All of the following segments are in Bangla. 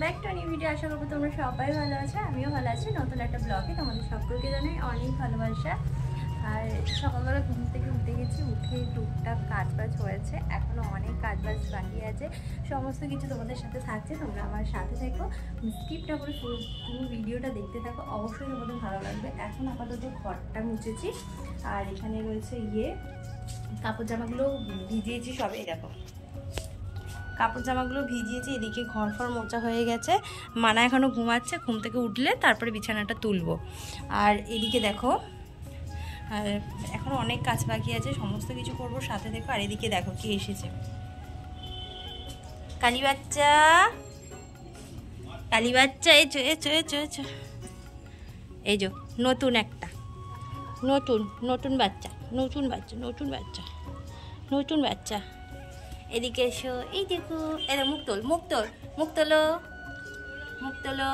Back to new video. আশা করবো তোমরা সবাই ভালো আছো, আমিও ভালো আছি। নতুন একটা ব্লগে তোমাদের সকলকে জানাই অনেক ভালোবাসা। আর সকালবেলা ঘুম থেকে উঠে গেছি, উঠে টুকটাক কাজবাজ হয়েছে, এখনও অনেক কাজবাজ বাকি আছে। সমস্ত কিছু তোমাদের সাথে থাকছে, তোমরা আমার সাথে থেকো, স্কিপ না করে পুরো ভিডিওটা দেখতে থাকো, অবশ্যই তোমাদের ভালো লাগবে। এখন আপাতত ঘরটা মুছেছি, আর এখানে রয়েছে কাপড় জামাগুলো ভিজিয়েছি সবে, দেখো কাপড় জামাগুলো ভিজিয়েছি। এদিকে ঘর ফর মোচা হয়ে গেছে, মানা এখনও ঘুমাচ্ছে, ঘুম থেকে উঠলে তারপরে বিছানাটা তুলবো। আর এদিকে দেখো এখনও অনেক কাজ বাকি আছে, সমস্ত কিছু করবো, সাথে দেখো। আর এদিকে দেখো কে এসেছে, কালী বাচ্চা, কালী বাচ্চা, এচো এচো এচো এচো, এই যে নতুন একটা নতুন বাচ্চা, নতুন বাচ্চা, নতুন বাচ্চা, নতুন বাচ্চা। এদিকে এসো, এই দেখো, এরা মুখ তোল, মুখ তোল, মুখ তোলো, মুখ তোলো,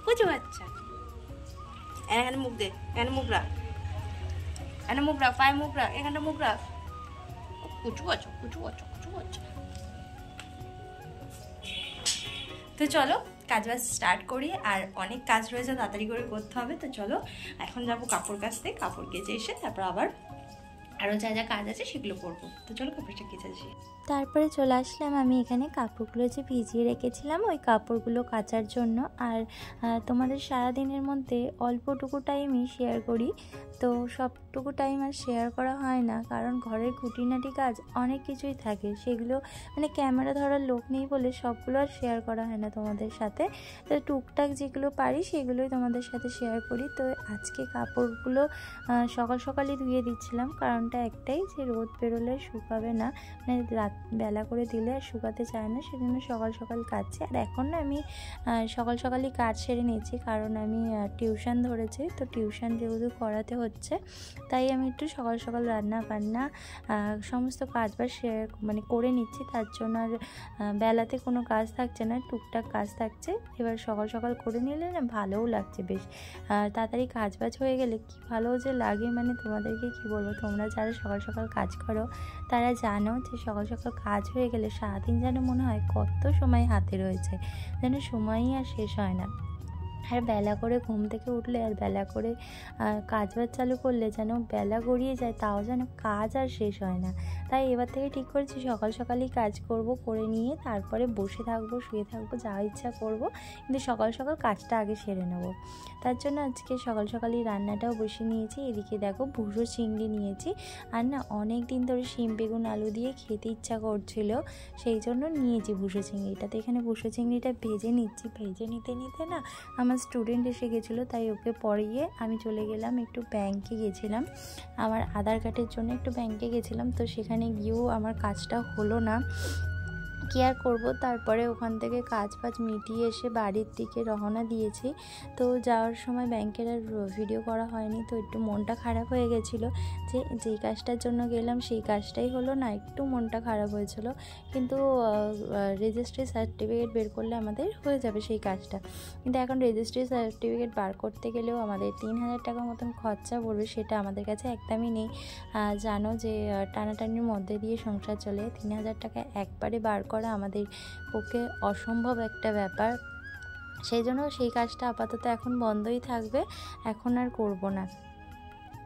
কুচু বাচ্চা। এখানে মুখ দে, এখানে মুখ রাখ, এখানে মুখ রাখ, পায়ে মুখ রাখ, এখানটা মুখ রাখ, কুচু বাচ্চা, কুচু বাচ্চা, কুচু বাচ্চা। তো চলো কাজ বাজ স্টার্ট করি, আর অনেক কাজ রয়েছে, তাড়াতাড়ি করে করতে হবে। তো চলো এখন যাবো কাপড় কাচতে, কাপড় কেচে এসে তারপর আবার আরও যা যা কাজ আছে সেগুলো করবো। তো চলো কাপড়টা কেচে আসি। তারপরে চলে আসলাম আমি এখানে কাপড়গুলো যে ভিজিয়ে রেখেছিলাম ওই কাপড়গুলো কাচার জন্য। আর তোমাদের সারাদিনের মধ্যে অল্পটুকু টাইমই শেয়ার করি, তো সবটুকু টাইম আর শেয়ার করা হয় না, কারণ ঘরের খুঁটিনাটি কাজ অনেক কিছুই থাকে, সেগুলো মানে ক্যামেরা ধরার লোক নেই বলে সবগুলো আর শেয়ার করা হয় না তোমাদের সাথে। তো টুকটাক যেগুলো পারি সেগুলোই তোমাদের সাথে শেয়ার করি। তো আজকে কাপড়গুলো সকাল সকালই ধুয়ে দিচ্ছিলাম, কারণটা একটাই যে রোদ বেরোলে শুকাবে না, মানে রাত বেলা করে দিলে আর শুকাতে চায় না, সেজন্য সকাল সকাল কাচছি। আর এখন না আমি সকাল সকালই কাজ সেরে নিয়েছি, কারণ আমি টিউশন ধরেছি, তো টিউশন যেহেতু করাতে হচ্ছে তাই আমি একটু সকাল সকাল রান্না বান্না সমস্ত কাজ বাজ মানে করে নিচ্ছি। তার জন্য আর বেলাতে কোনো কাজ থাকছে না, টুকটাক কাজ থাকছে। এবার সকাল সকাল করে নিলে না ভালোও লাগছে, বেশ তাড়াতাড়ি কাজ বাজ হয়ে গেলে কি ভালো যে লাগে, মানে তোমাদেরকে কি বলবো, তোমরা যারা সকাল সকাল কাজ করো তারা জানো যে সকাল সকাল কাজ হয়ে গেলে সারাদিন যেন মনে হয় কত সময় হাতে রয়েছে, যেন সময়ই আর শেষ হয় না। আর বেলা করে ঘুম থেকে উঠলে আর বেলা করে কাজ বাজ চালু করলে যেন বেলা গড়িয়ে যায়, তাও যেন কাজ আর শেষ হয় না। তাই এবার থেকে ঠিক করেছি সকাল সকালই কাজ করব, করে নিয়ে তারপরে বসে থাকবো, শুয়ে থাকবো, যা ইচ্ছা করব, কিন্তু সকাল সকাল কাজটা আগে সেরে নেব। তার জন্য আজকে সকাল সকালই রান্নাটাও বসে নিয়েছি। এদিকে দেখো ভুসো চিংড়ি নিয়েছি, আর না অনেক দিন ধরে শিম বেগুন আলু দিয়ে খেতে ইচ্ছা করছিল, সেই জন্য নিয়েছি ভুসো চিংড়িটা। তো এখানে ভুসো চিংড়িটা ভেজে নিচ্ছি। ভেজে নিতে নিতে না আমার স্টুডেন্ট এসে গেছিলো, তাই ওকে পড়িয়ে আমি চলে গেলাম, একটু ব্যাংকে গেছিলাম, আমার আধার কার্ডের জন্য একটু ব্যাংকে গেছিলাম। তো সেখানে গিয়েও আমার কাজটা হলো না, কি আর করবো। তারপরে ওখান থেকে কাজ বাজ মিটিয়ে এসে বাড়ির দিকে রওনা দিয়েছি। তো যাওয়ার সময় ব্যাংকের আর ভিডিও করা হয়নি, তো একটু মনটা খারাপ হয়ে গেছিলো যে যেই কাজটার জন্য গেলাম সেই কাজটাই হলো না, একটু মনটা খারাপ হয়েছিল। কিন্তু রেজিস্ট্রি সার্টিফিকেট বের করলে আমাদের হয়ে যাবে সেই কাজটা, কিন্তু এখন রেজিস্ট্রি সার্টিফিকেট বার করতে গেলেও আমাদের 3000 টাকা মতন খরচা পড়বে, সেটা আমাদের কাছে একদমই নেই। জানো যে টানাটানির মধ্যে দিয়ে সংসার চলে, 3000 টাকা একবারে বার করা আমাদের পক্ষে অসম্ভব একটা ব্যাপার। সেই জন্য সেই কাজটা আপাতত এখন বন্ধই থাকবে, এখন আর করব না।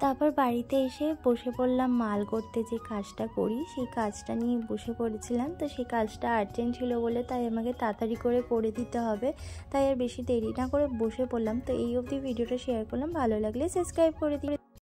তারপর বাড়িতে এসে বসে পড়লাম মাল করতে, যে কাজটা করি সেই কাজটা নিয়ে বসে পড়েছিলাম। তো সেই কাজটা আর্জেন্ট ছিল বলে তাই আমাকে তাড়াতাড়ি করে দিতে হবে, তাই আর বেশি দেরি না করে বসে পড়লাম। তো এই অবধি ভিডিওটা শেয়ার করলাম, ভালো লাগলে সাবস্ক্রাইব করে দিই।